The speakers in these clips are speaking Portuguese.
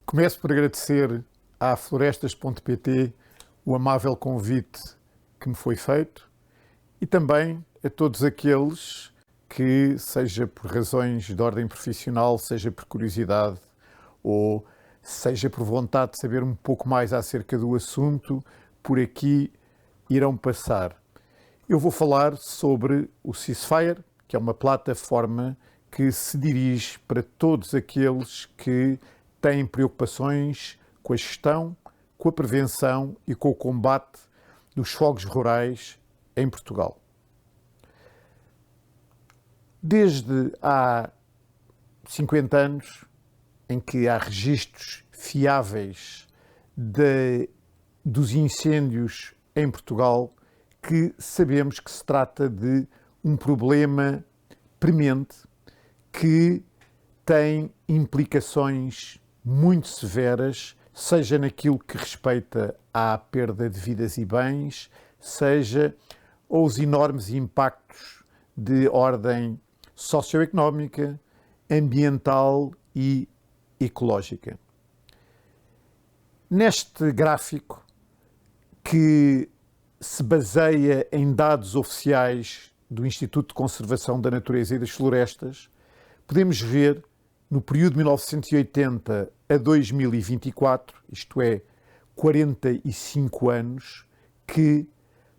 Começo por agradecer à Florestas.pt o amável convite que me foi feito e também a todos aqueles que, seja por razões de ordem profissional, seja por curiosidade ou seja por vontade de saber um pouco mais acerca do assunto, por aqui irão passar. Eu vou falar sobre o Ceasefire, que é uma plataforma que se dirige para todos aqueles que têm preocupações com a gestão, com a prevenção e com o combate dos fogos rurais em Portugal. Desde há 50 anos, em que há registros fiáveis dos incêndios em Portugal, que sabemos que se trata de um problema premente que tem implicações muito severas, seja naquilo que respeita à perda de vidas e bens, seja aos enormes impactos de ordem socioeconómica, ambiental e ecológica. Neste gráfico, que se baseia em dados oficiais do Instituto de Conservação da Natureza e das Florestas, podemos ver, no período de 1980 a 2024, isto é, 45 anos, que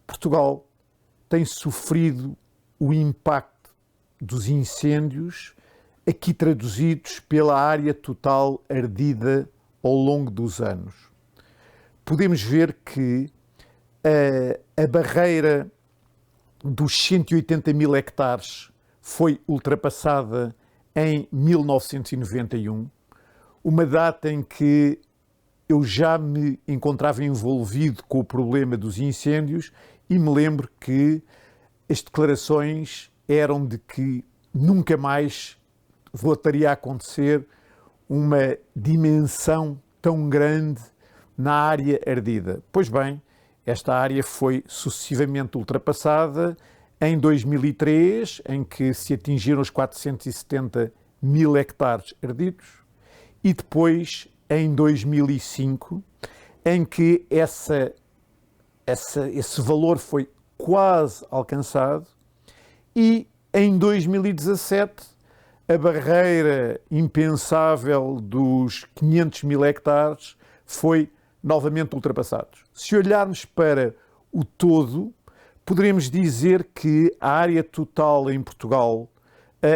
Portugal tem sofrido o impacto dos incêndios, aqui traduzidos pela área total ardida ao longo dos anos. Podemos ver que a barreira dos 180 mil hectares foi ultrapassada em 1991, uma data em que eu já me encontrava envolvido com o problema dos incêndios e me lembro que as declarações eram de que nunca mais voltaria a acontecer uma dimensão tão grande na área ardida. Pois bem, esta área foi sucessivamente ultrapassada em 2003, em que se atingiram os 470 mil hectares ardidos, e depois em 2005, em que esse valor foi quase alcançado, e em 2017 a barreira impensável dos 500 mil hectares foi novamente ultrapassada. Se olharmos para o todo, poderemos dizer que a área total em Portugal,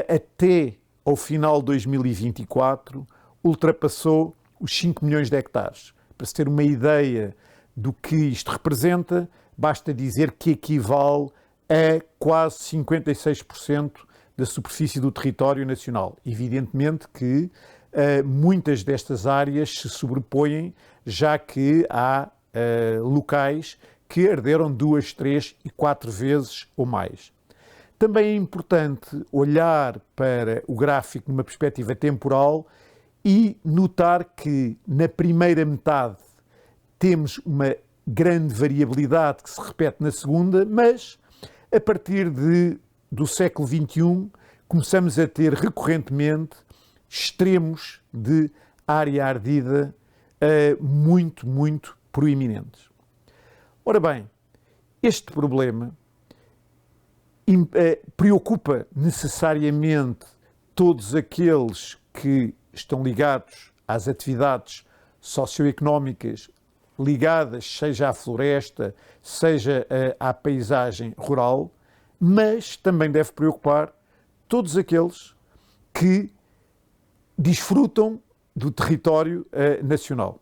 até ao final de 2024, ultrapassou os 5 milhões de hectares. Para se ter uma ideia do que isto representa, basta dizer que equivale a quase 56% da superfície do território nacional. Evidentemente que muitas destas áreas se sobrepõem, já que há locais que arderam 2, 3 e 4 vezes ou mais. Também é importante olhar para o gráfico numa perspectiva temporal e notar que na primeira metade temos uma grande variabilidade que se repete na segunda, mas a partir do século XXI começamos a ter recorrentemente extremos de área ardida muito, muito proeminentes. Ora bem, este problema preocupa necessariamente todos aqueles que estão ligados às atividades socioeconómicas ligadas, seja à floresta, seja à paisagem rural, mas também deve preocupar todos aqueles que desfrutam do território nacional.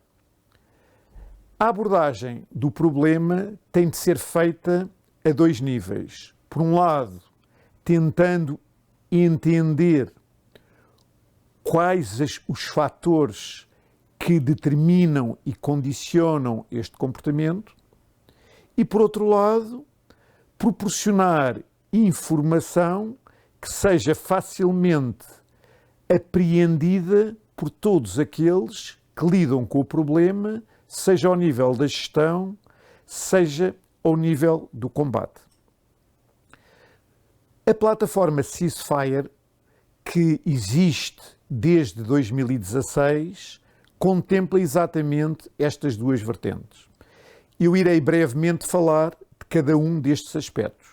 A abordagem do problema tem de ser feita a dois níveis. Por um lado, tentando entender quais os fatores que determinam e condicionam este comportamento e, por outro lado, proporcionar informação que seja facilmente apreendida por todos aqueles que lidam com o problema, seja ao nível da gestão, seja ao nível do combate. A plataforma Ceasefire, que existe desde 2016, contempla exatamente estas duas vertentes. Eu irei brevemente falar de cada um destes aspectos.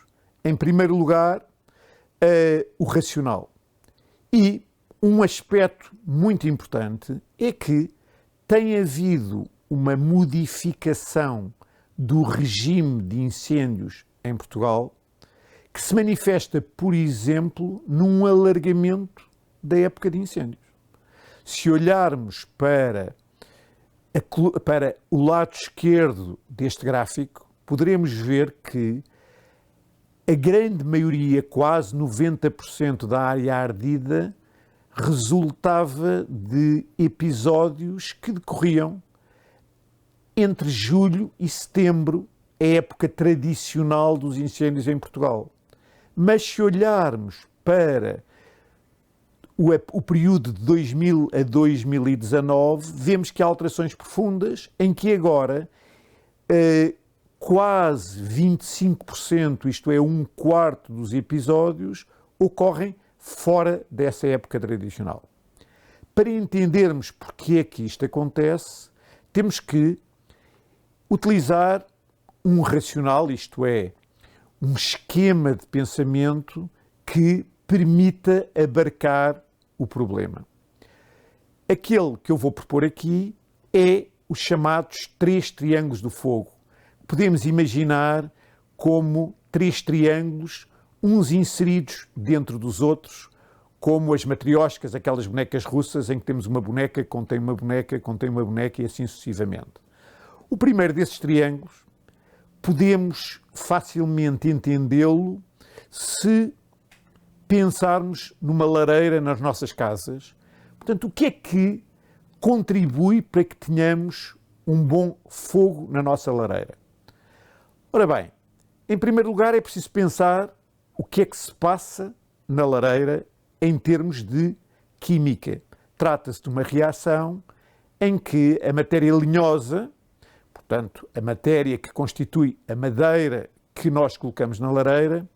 Em primeiro lugar, o racional. E um aspecto muito importante é que tem havido uma modificação do regime de incêndios em Portugal que se manifesta, por exemplo, num alargamento da época de incêndios. Se olharmos para o lado esquerdo deste gráfico, poderemos ver que a grande maioria, quase 90% da área ardida, resultava de episódios que decorriam entre julho e setembro, a época tradicional dos incêndios em Portugal. Mas se olharmos para o período de 2000 a 2019, vemos que há alterações profundas em que agora quase 25%, isto é, um quarto dos episódios, ocorrem fora dessa época tradicional. Para entendermos porque é que isto acontece, temos que utilizar um racional, isto é, um esquema de pensamento que permita abarcar o problema. Aquele que eu vou propor aqui é os chamados 3 triângulos do fogo. Podemos imaginar como 3 triângulos, uns inseridos dentro dos outros, como as matrioscas, aquelas bonecas russas em que temos uma boneca, contém uma boneca, contém uma boneca e assim sucessivamente. O primeiro desses triângulos podemos facilmente entendê-lo se pensarmos numa lareira nas nossas casas. Portanto, o que é que contribui para que tenhamos um bom fogo na nossa lareira? Ora bem, em primeiro lugar é preciso pensar o que é que se passa na lareira em termos de química. Trata-se de uma reação em que a matéria linhosa, portanto, a matéria que constitui a madeira que nós colocamos na lareira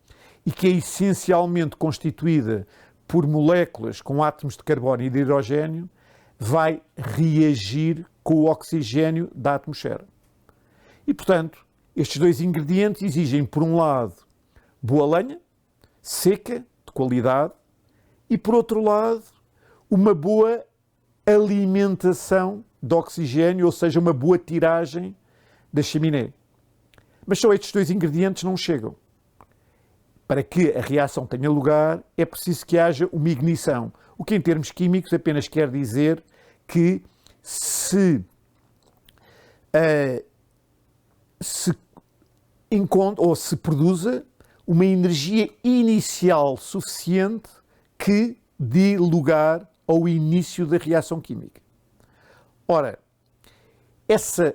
e que é essencialmente constituída por moléculas com átomos de carbono e de hidrogênio, vai reagir com o oxigênio da atmosfera. E, portanto, estes dois ingredientes exigem, por um lado, boa lenha, seca, de qualidade, e, por outro lado, uma boa alimentação de oxigênio, ou seja, uma boa tiragem da chaminé. Mas só estes dois ingredientes não chegam. Para que a reação tenha lugar, é preciso que haja uma ignição, o que em termos químicos apenas quer dizer que se encontra ou se produza uma energia inicial suficiente que dê lugar ao início da reação química. Ora, essa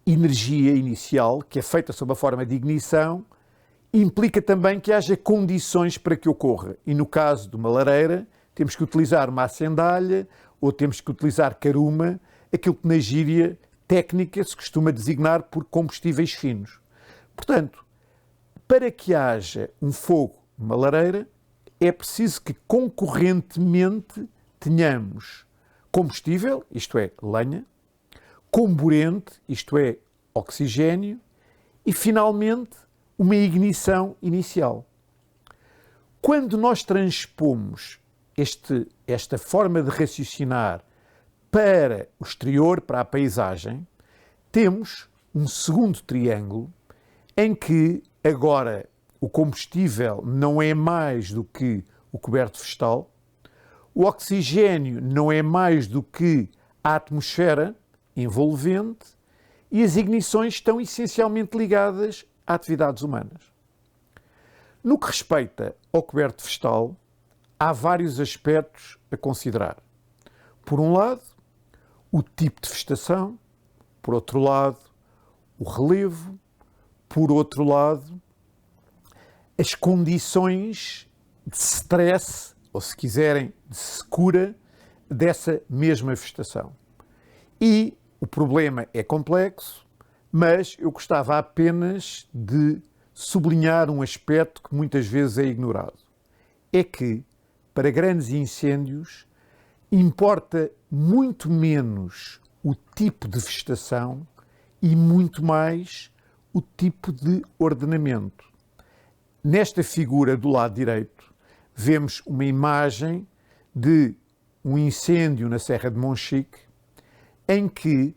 energia inicial, que é feita sob a forma de ignição, implica também que haja condições para que ocorra. E no caso de uma lareira, temos que utilizar uma acendalha ou temos que utilizar caruma, aquilo que na gíria técnica se costuma designar por combustíveis finos. Portanto, para que haja um fogo numa lareira, é preciso que concorrentemente tenhamos combustível, isto é, lenha, comburente, isto é, oxigênio, e finalmente uma ignição inicial. Quando nós transpomos esta forma de raciocinar para o exterior, para a paisagem, temos um segundo triângulo em que agora o combustível não é mais do que o coberto vegetal, o oxigênio não é mais do que a atmosfera envolvente e as ignições estão essencialmente ligadas a atividades humanas. No que respeita ao coberto vegetal, há vários aspectos a considerar. Por um lado, o tipo de vegetação, por outro lado, o relevo, por outro lado, as condições de stress, ou se quiserem, de secura dessa mesma vegetação. E o problema é complexo, mas eu gostava apenas de sublinhar um aspecto que muitas vezes é ignorado. É que, para grandes incêndios, importa muito menos o tipo de vegetação e muito mais o tipo de ordenamento. Nesta figura do lado direito, vemos uma imagem de um incêndio na Serra de Monchique, em que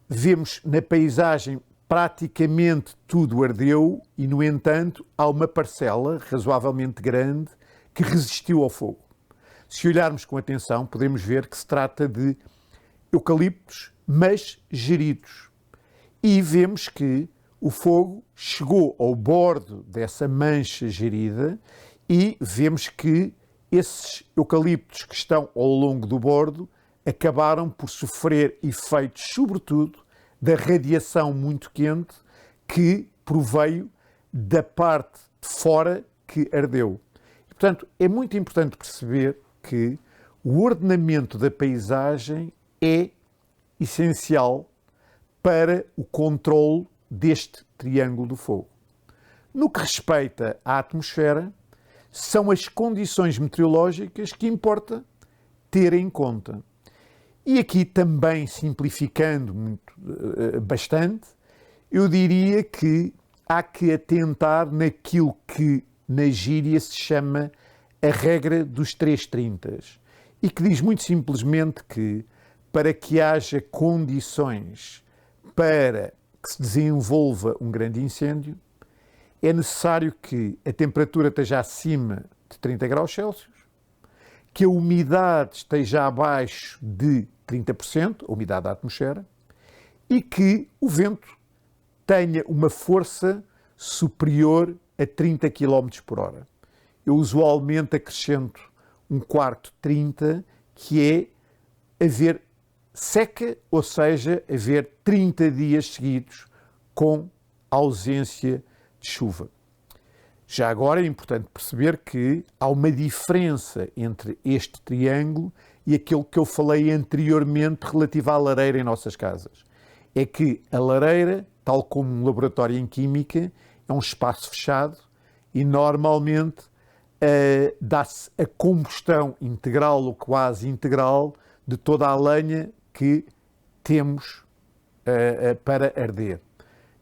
vemos na paisagem praticamente tudo ardeu e, no entanto, há uma parcela razoavelmente grande que resistiu ao fogo. Se olharmos com atenção, podemos ver que se trata de eucaliptos, mas geridos. E vemos que o fogo chegou ao bordo dessa mancha gerida e vemos que esses eucaliptos que estão ao longo do bordo acabaram por sofrer efeitos, sobretudo, da radiação muito quente que proveio da parte de fora que ardeu. E, portanto, é muito importante perceber que o ordenamento da paisagem é essencial para o controle deste triângulo do fogo. No que respeita à atmosfera, são as condições meteorológicas que importa ter em conta. E aqui também, simplificando bastante, eu diria que há que atentar naquilo que na gíria se chama a regra dos 330 e que diz muito simplesmente que para que haja condições para que se desenvolva um grande incêndio, é necessário que a temperatura esteja acima de 30 graus Celsius, que a umidade esteja abaixo de 30%, a umidade da atmosfera, e que o vento tenha uma força superior a 30 km por hora. Eu usualmente acrescento um quarto 30, que é haver seca, ou seja, haver 30 dias seguidos com ausência de chuva. Já agora é importante perceber que há uma diferença entre este triângulo e aquilo que eu falei anteriormente relativo à lareira em nossas casas. É que a lareira, tal como um laboratório em química, é um espaço fechado e normalmente dá-se a combustão integral ou quase integral de toda a lenha que temos para arder.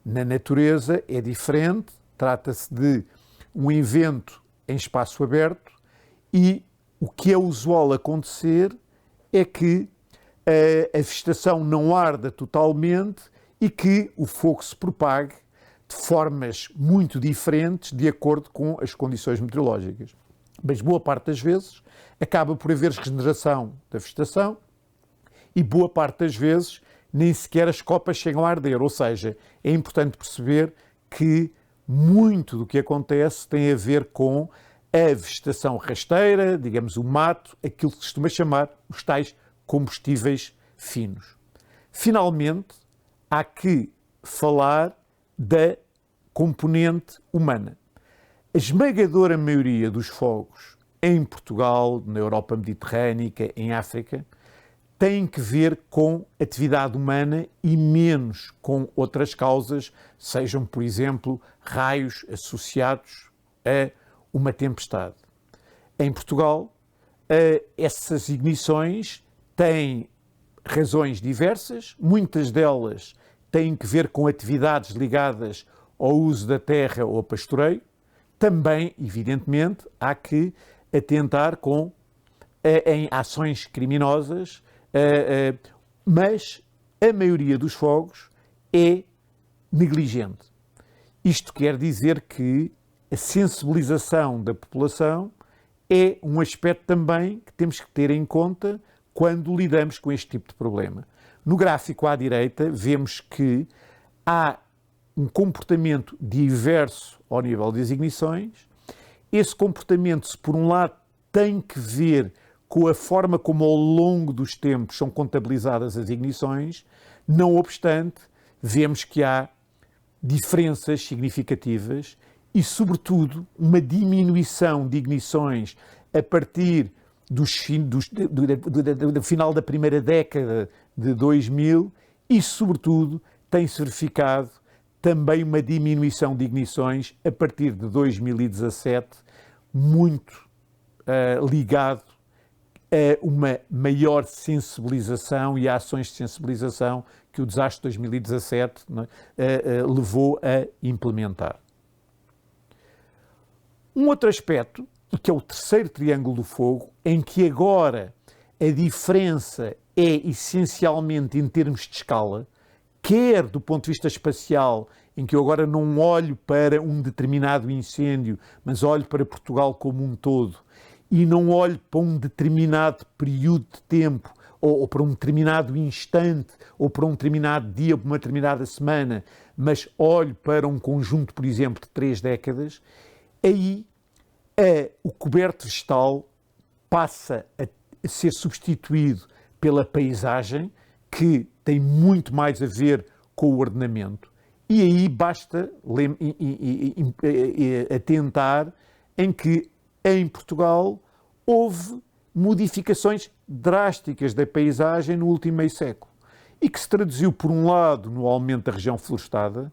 Na natureza é diferente, trata-se de um evento em espaço aberto e o que é usual acontecer é que a vegetação não arda totalmente e que o fogo se propague de formas muito diferentes de acordo com as condições meteorológicas. Mas boa parte das vezes acaba por haver regeneração da vegetação e boa parte das vezes nem sequer as copas chegam a arder. Ou seja, é importante perceber que muito do que acontece tem a ver com a vegetação rasteira, digamos o mato, aquilo que se costuma chamar os tais combustíveis finos. Finalmente, há que falar da componente humana. A esmagadora maioria dos fogos em Portugal, na Europa mediterrânica, em África, têm que ver com atividade humana e menos com outras causas, sejam, por exemplo, raios associados a uma tempestade. Em Portugal, essas ignições têm razões diversas, muitas delas têm que ver com atividades ligadas ao uso da terra ou ao pastoreio. Também, evidentemente, há que atentar em ações criminosas, mas a maioria dos fogos é negligente. Isto quer dizer que a sensibilização da população é um aspecto também que temos que ter em conta quando lidamos com este tipo de problema. No gráfico à direita, vemos que há um comportamento diverso ao nível das ignições. Esse comportamento, por um lado, tem que ver com a forma como ao longo dos tempos são contabilizadas as ignições. Não obstante, vemos que há diferenças significativas e, sobretudo, uma diminuição de ignições a partir do final da primeira década de 2000 e, sobretudo, tem-se verificado também uma diminuição de ignições a partir de 2017, muito ligado uma maior sensibilização e ações de sensibilização que o desastre de 2017 levou a implementar. Um outro aspecto, que é o terceiro triângulo do fogo, em que agora a diferença é essencialmente em termos de escala, quer do ponto de vista espacial, em que eu agora não olho para um determinado incêndio, mas olho para Portugal como um todo, e não olho para um determinado período de tempo, ou para um determinado instante, ou para um determinado dia, ou para uma determinada semana, mas olho para um conjunto, por exemplo, de 3 décadas, aí o coberto vegetal passa a ser substituído pela paisagem, que tem muito mais a ver com o ordenamento. E aí basta atentar em que em Portugal houve modificações drásticas da paisagem no último meio século e que se traduziu, por um lado, no aumento da região florestada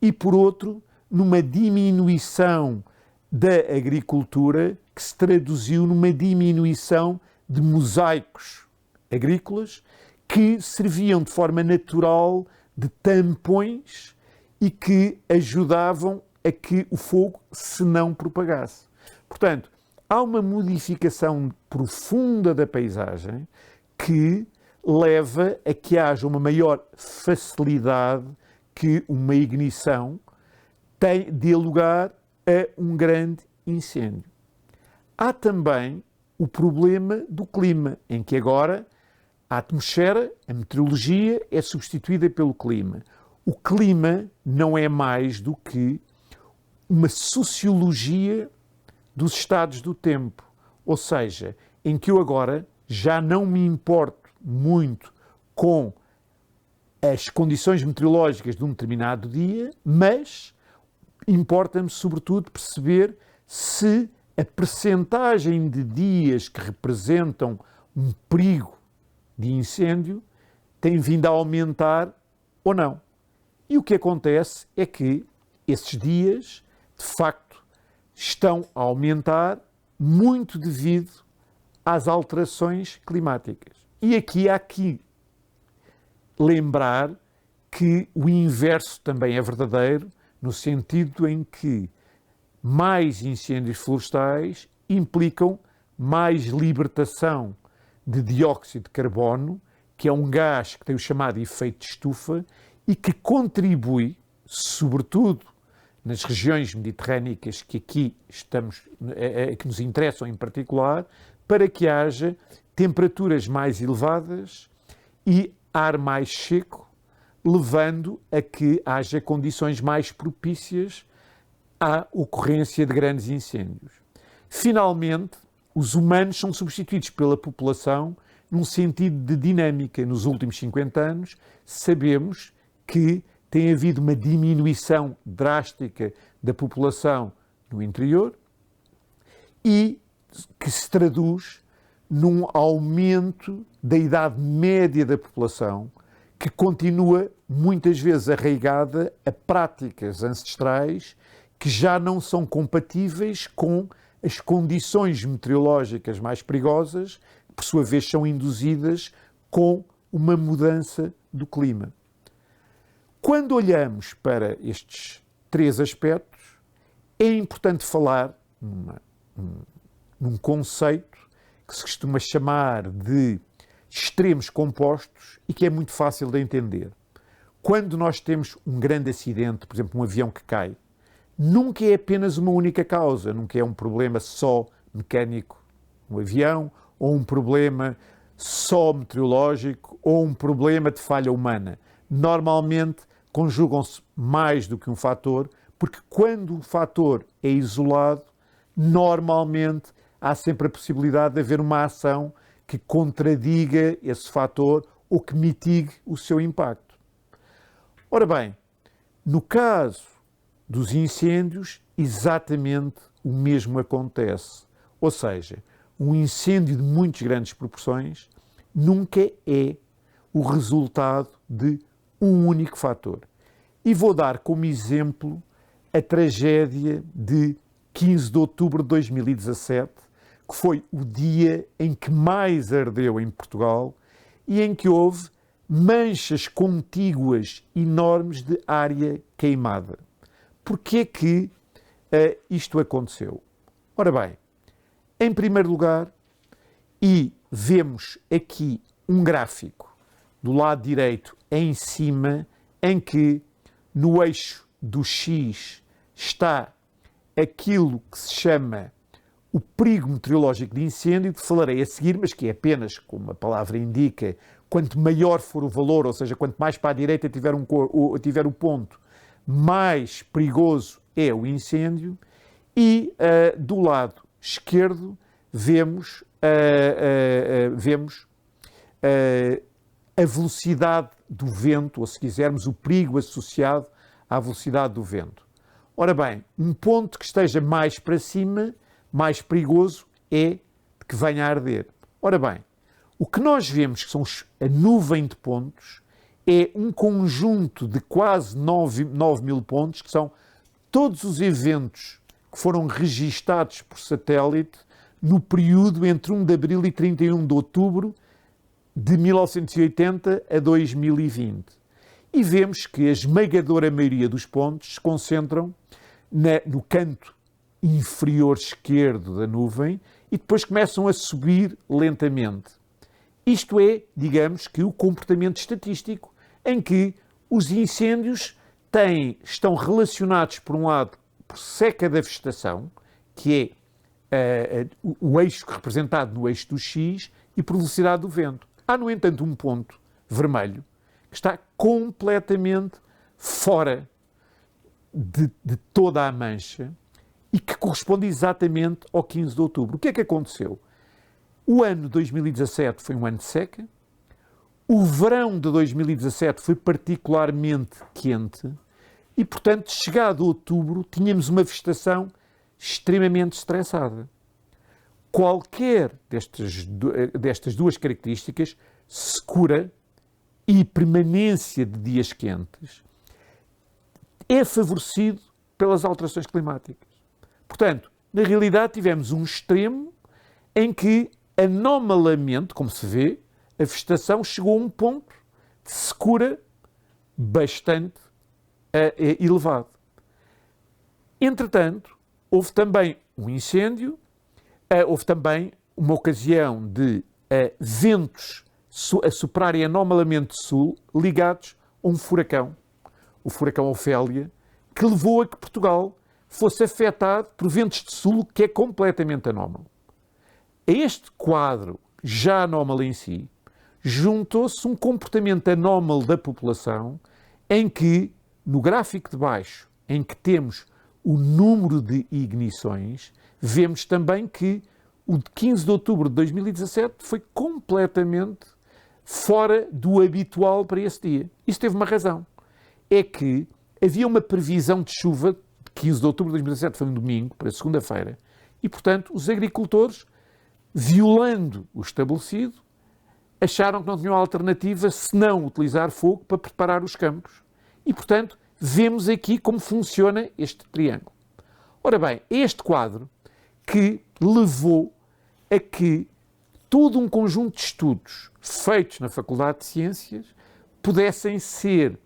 e, por outro, numa diminuição da agricultura que se traduziu numa diminuição de mosaicos agrícolas que serviam de forma natural de tampões e que ajudavam a que o fogo se não propagasse. Portanto, há uma modificação profunda da paisagem que leva a que haja uma maior facilidade que uma ignição dê lugar a um grande incêndio. Há também o problema do clima, em que agora a atmosfera, a meteorologia, é substituída pelo clima. O clima não é mais do que uma sociologia dos estados do tempo, ou seja, em que eu agora já não me importo muito com as condições meteorológicas de um determinado dia, mas importa-me sobretudo perceber se a percentagem de dias que representam um perigo de incêndio tem vindo a aumentar ou não. E o que acontece é que esses dias, de facto, estão a aumentar muito devido às alterações climáticas. E aqui há que lembrar que o inverso também é verdadeiro, no sentido em que mais incêndios florestais implicam mais libertação de dióxido de carbono, que é um gás que tem o chamado efeito de estufa e que contribui, sobretudo nas regiões mediterrâneas que aqui que nos interessam em particular, para que haja temperaturas mais elevadas e ar mais seco, levando a que haja condições mais propícias à ocorrência de grandes incêndios. Finalmente, os humanos são substituídos pela população num sentido de dinâmica. Nos últimos 50 anos, sabemos que tem havido uma diminuição drástica da população no interior e que se traduz num aumento da idade média da população, que continua muitas vezes arraigada a práticas ancestrais que já não são compatíveis com as condições meteorológicas mais perigosas, que por sua vez são induzidas com uma mudança do clima. Quando olhamos para estes 3 aspectos, é importante falar num conceito que se costuma chamar de extremos compostos e que é muito fácil de entender. Quando nós temos um grande acidente, por exemplo, um avião que cai, nunca é apenas uma única causa, nunca é um problema só mecânico no avião, ou um problema só meteorológico, ou um problema de falha humana. Normalmente conjugam-se mais do que um fator, porque quando o fator é isolado, normalmente há sempre a possibilidade de haver uma ação que contradiga esse fator ou que mitigue o seu impacto. Ora bem, no caso dos incêndios, exatamente o mesmo acontece. Ou seja, um incêndio de muito grandes proporções nunca é o resultado de um único fator. E vou dar como exemplo a tragédia de 15 de outubro de 2017, que foi o dia em que mais ardeu em Portugal e em que houve manchas contíguas enormes de área queimada. Porquê que isto aconteceu? Ora bem, em primeiro lugar, e vemos aqui um gráfico do lado direito em cima, em que no eixo do X está aquilo que se chama o perigo meteorológico de incêndio, que falarei a seguir, mas que é apenas, como a palavra indica, quanto maior for o valor, ou seja, quanto mais para a direita tiver o ponto, mais perigoso é o incêndio. E do lado esquerdo vemos a velocidade do vento, ou se quisermos, o perigo associado à velocidade do vento. Ora bem, um ponto que esteja mais para cima, mais perigoso é que venha a arder. Ora bem, o que nós vemos, que são a nuvem de pontos, é um conjunto de quase 9 mil pontos, que são todos os eventos que foram registados por satélite no período entre 1 de abril e 31 de outubro de 1980 a 2020. E vemos que a esmagadora maioria dos pontos se concentram no canto inferior esquerdo da nuvem e depois começam a subir lentamente. Isto é, digamos que o comportamento estatístico em que os incêndios estão relacionados, por um lado, por seca da vegetação, que é o eixo representado no eixo do X, e por velocidade do vento. Há, no entanto, um ponto vermelho que está completamente fora de toda a mancha e que corresponde exatamente ao 15 de outubro. O que é que aconteceu? O ano 2017 foi um ano de seca, o verão de 2017 foi particularmente quente e, portanto, chegado outubro, tínhamos uma vegetação extremamente estressada. Qualquer destas duas características, secura e permanência de dias quentes, é favorecido pelas alterações climáticas. Portanto, na realidade, tivemos um extremo em que, anomalamente, como se vê, a vegetação chegou a um ponto de secura bastante elevado. Entretanto, houve também um incêndio, houve também uma ocasião de ventos a soprarem anomalamente sul ligados a um furacão, o furacão Ofélia, que levou a que Portugal fosse afetado por ventos de sul, que é completamente anómalo. A este quadro, já anómalo em si, juntou-se um comportamento anómalo da população em que, no gráfico de baixo, em que temos o número de ignições, vemos também que o de 15 de outubro de 2017 foi completamente fora do habitual para esse dia. Isso teve uma razão. É que havia uma previsão de chuva de 15 de outubro de 2017, foi um domingo, para segunda-feira, e, portanto, os agricultores, violando o estabelecido, acharam que não tinham alternativa senão utilizar fogo para preparar os campos. E, portanto, vemos aqui como funciona este triângulo. Ora bem, este quadro que levou a que todo um conjunto de estudos feitos na Faculdade de Ciências pudessem ser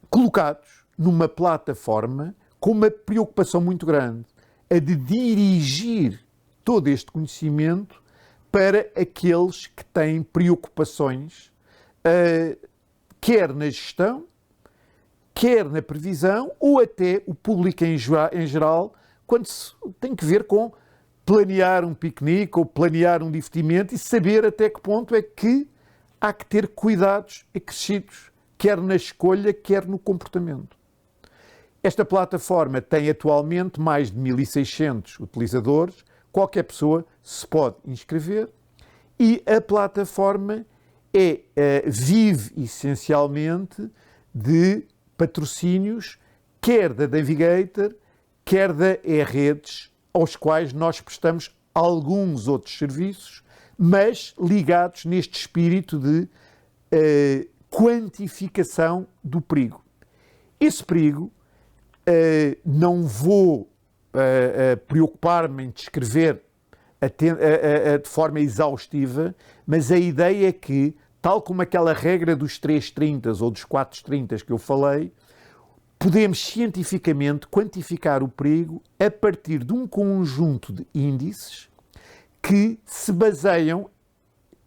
colocados numa plataforma com uma preocupação muito grande, a de dirigir todo este conhecimento para aqueles que têm preocupações, quer na gestão, quer na previsão, ou até o público em geral, quando se tem que ver com planear um piquenique ou planear um divertimento e saber até que ponto é que há que ter cuidados acrescidos, quer na escolha, quer no comportamento. Esta plataforma tem atualmente mais de 1.600 utilizadores, qualquer pessoa se pode inscrever e a plataforma vive essencialmente de patrocínios, quer da Navigator, quer da E-Redes, aos quais nós prestamos alguns outros serviços, mas ligados neste espírito de quantificação do perigo. Esse perigo, não vou preocupar-me em descrever de forma exaustiva, mas a ideia é que, tal como aquela regra dos 330 ou dos 430 que eu falei, podemos cientificamente quantificar o perigo a partir de um conjunto de índices que se baseiam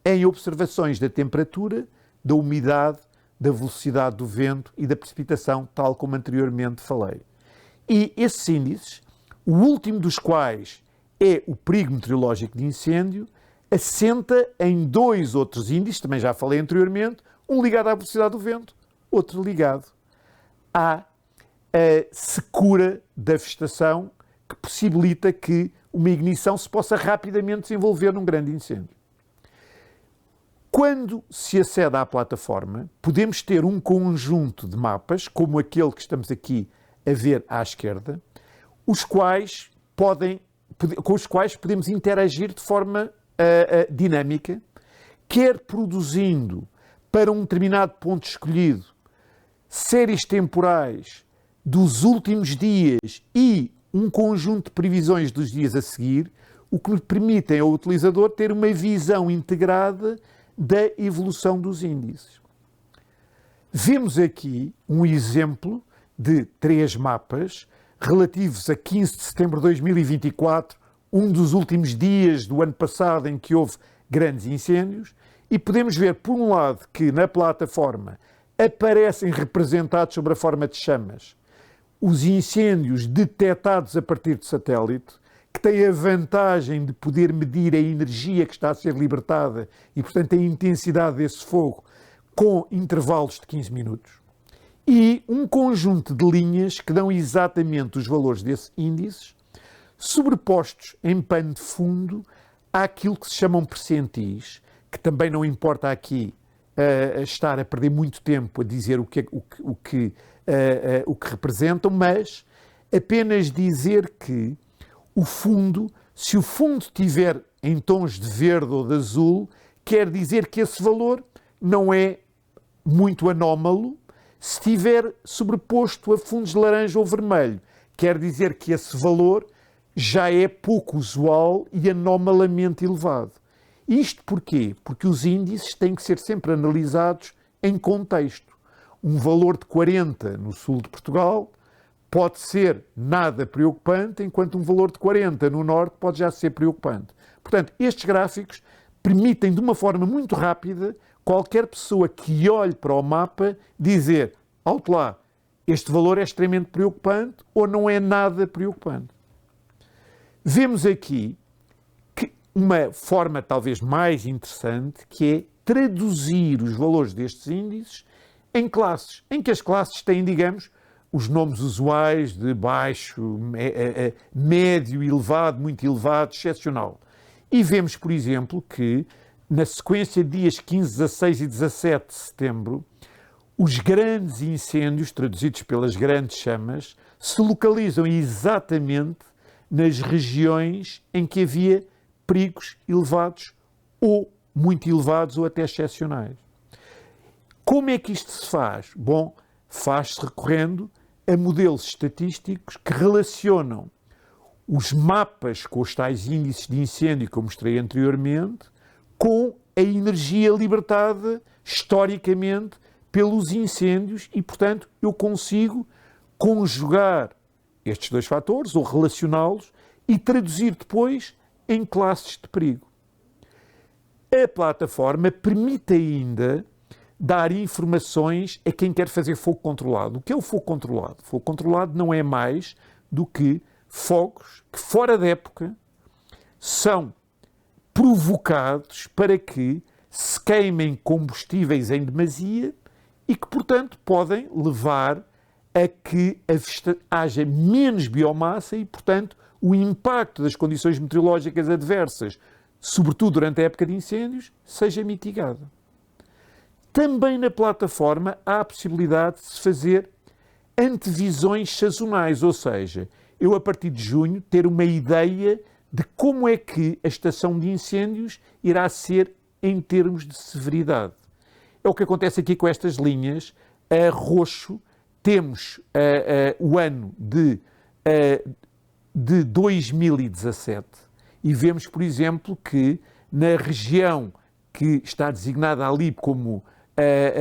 em observações da temperatura, da umidade, da velocidade do vento e da precipitação, tal como anteriormente falei. E esses índices, o último dos quais é o perigo meteorológico de incêndio, assenta em dois outros índices, também já falei anteriormente, um ligado à velocidade do vento, outro ligado à secura da vegetação, que possibilita que uma ignição se possa rapidamente desenvolver num grande incêndio. Quando se acede à plataforma, podemos ter um conjunto de mapas, como aquele que estamos aqui a ver à esquerda, com os quais podemos interagir de forma dinâmica, quer produzindo para um determinado ponto escolhido séries temporais dos últimos dias e um conjunto de previsões dos dias a seguir, o que permitem ao utilizador ter uma visão integrada da evolução dos índices. Vemos aqui um exemplo de 3 mapas relativos a 15 de setembro de 2024, um dos últimos dias do ano passado em que houve grandes incêndios, e podemos ver, por um lado, que na plataforma aparecem representados sob a forma de chamas os incêndios detectados a partir de satélite, que têm a vantagem de poder medir a energia que está a ser libertada e, portanto, a intensidade desse fogo com intervalos de 15 minutos. E um conjunto de linhas que dão exatamente os valores desses índices, sobrepostos em pano de fundo àquilo que se chamam percentis, que também não importa aqui estar a perder muito tempo a dizer o que representam, mas apenas dizer que o fundo, se o fundo estiver em tons de verde ou de azul, quer dizer que esse valor não é muito anómalo. Se estiver sobreposto a fundos de laranja ou vermelho, quer dizer que esse valor já é pouco usual e anomalamente elevado. Isto porquê? Porque os índices têm que ser sempre analisados em contexto. Um valor de 40 no sul de Portugal pode ser nada preocupante, enquanto um valor de 40 no norte pode já ser preocupante. Portanto, estes gráficos permitem, de uma forma muito rápida, qualquer pessoa que olhe para o mapa dizer, alto lá, este valor é extremamente preocupante ou não é nada preocupante. Vemos aqui que uma forma talvez mais interessante, que é traduzir os valores destes índices em classes, em que as classes têm, digamos, os nomes usuais de baixo, médio, elevado, muito elevado, excepcional. E vemos, por exemplo, que na sequência de dias 15, 16 e 17 de setembro, os grandes incêndios, traduzidos pelas grandes chamas, se localizam exatamente nas regiões em que havia perigos elevados ou muito elevados ou até excepcionais. Como é que isto se faz? Bom, faz-se recorrendo a modelos estatísticos que relacionam os mapas com os tais índices de incêndio que eu mostrei anteriormente com a energia libertada historicamente pelos incêndios e, portanto, eu consigo conjugar estes dois fatores ou relacioná-los e traduzir depois em classes de perigo. A plataforma permite ainda dar informações a quem quer fazer fogo controlado. O que é o fogo controlado? O fogo controlado não é mais do que fogos que, fora da época, são provocados para que se queimem combustíveis em demasia e que, portanto, podem levar a que haja menos biomassa e, portanto, o impacto das condições meteorológicas adversas, sobretudo durante a época de incêndios, seja mitigado. Também na plataforma há a possibilidade de se fazer antevisões sazonais, ou seja, eu a partir de junho ter uma ideia de como é que a estação de incêndios irá ser em termos de severidade. É o que acontece aqui com estas linhas. A roxo temos o ano de de 2017 e vemos, por exemplo, que na região que está designada ali como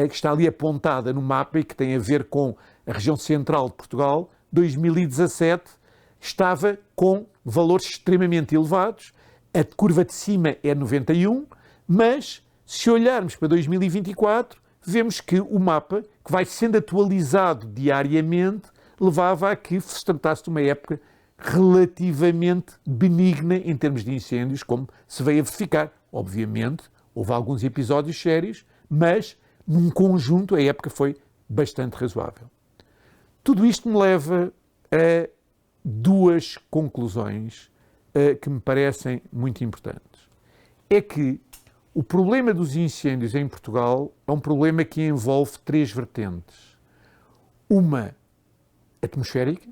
que está ali apontada no mapa e que tem a ver com a região central de Portugal, 2017 estava com valores extremamente elevados, a curva de cima é 91, mas se olharmos para 2024, vemos que o mapa, que vai sendo atualizado diariamente, levava a que se tratasse de uma época relativamente benigna em termos de incêndios, como se veio a verificar. Obviamente, houve alguns episódios sérios, mas num conjunto a época foi bastante razoável. Tudo isto me leva a duas conclusões que me parecem muito importantes. É que o problema dos incêndios em Portugal é um problema que envolve três vertentes. Uma atmosférica,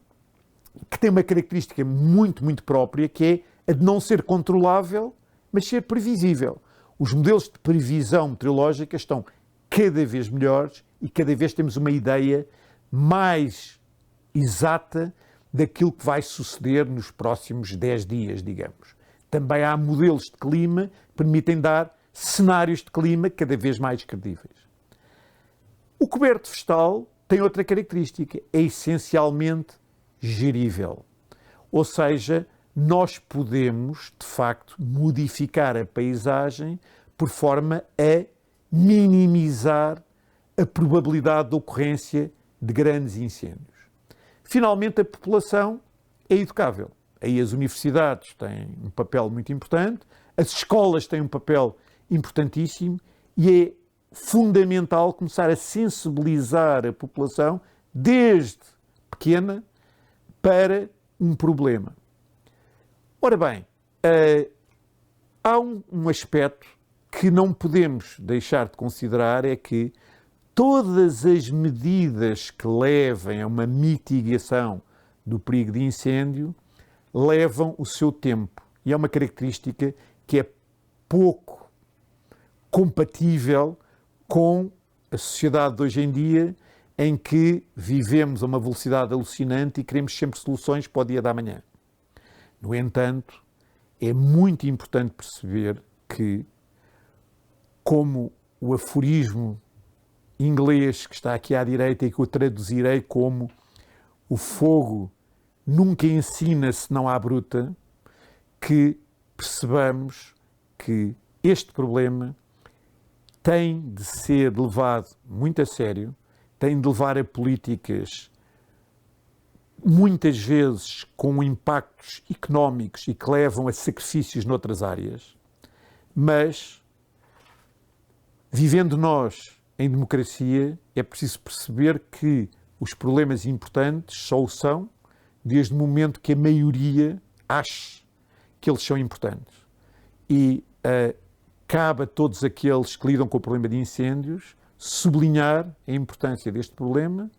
que tem uma característica muito, muito própria, que é a de não ser controlável, mas ser previsível. Os modelos de previsão meteorológica estão cada vez melhores e cada vez temos uma ideia mais exata daquilo que vai suceder nos próximos 10 dias, digamos. Também há modelos de clima que permitem dar cenários de clima cada vez mais credíveis. O coberto vegetal tem outra característica, é essencialmente gerível. Ou seja, nós podemos, de facto, modificar a paisagem por forma a minimizar a probabilidade de ocorrência de grandes incêndios. Finalmente, a população é educável. Aí as universidades têm um papel muito importante, as escolas têm um papel importantíssimo e é fundamental começar a sensibilizar a população desde pequena para um problema. Ora bem, há um aspecto que não podemos deixar de considerar, é que todas as medidas que levem a uma mitigação do perigo de incêndio levam o seu tempo. E é uma característica que é pouco compatível com a sociedade de hoje em dia, em que vivemos a uma velocidade alucinante e queremos sempre soluções para o dia da manhã. No entanto, é muito importante perceber que, como o aforismo inglês que está aqui à direita e que eu traduzirei como o fogo nunca ensina senão à bruta, que percebamos que este problema tem de ser levado muito a sério, tem de levar a políticas muitas vezes com impactos económicos e que levam a sacrifícios noutras áreas, mas vivendo nós em democracia é preciso perceber que os problemas importantes só o são desde o momento que a maioria ache que eles são importantes. E cabe a todos aqueles que lidam com o problema de incêndios sublinhar a importância deste problema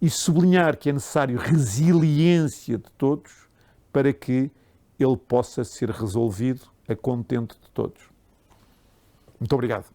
e sublinhar que é necessário resiliência de todos para que ele possa ser resolvido a contento de todos. Muito obrigado.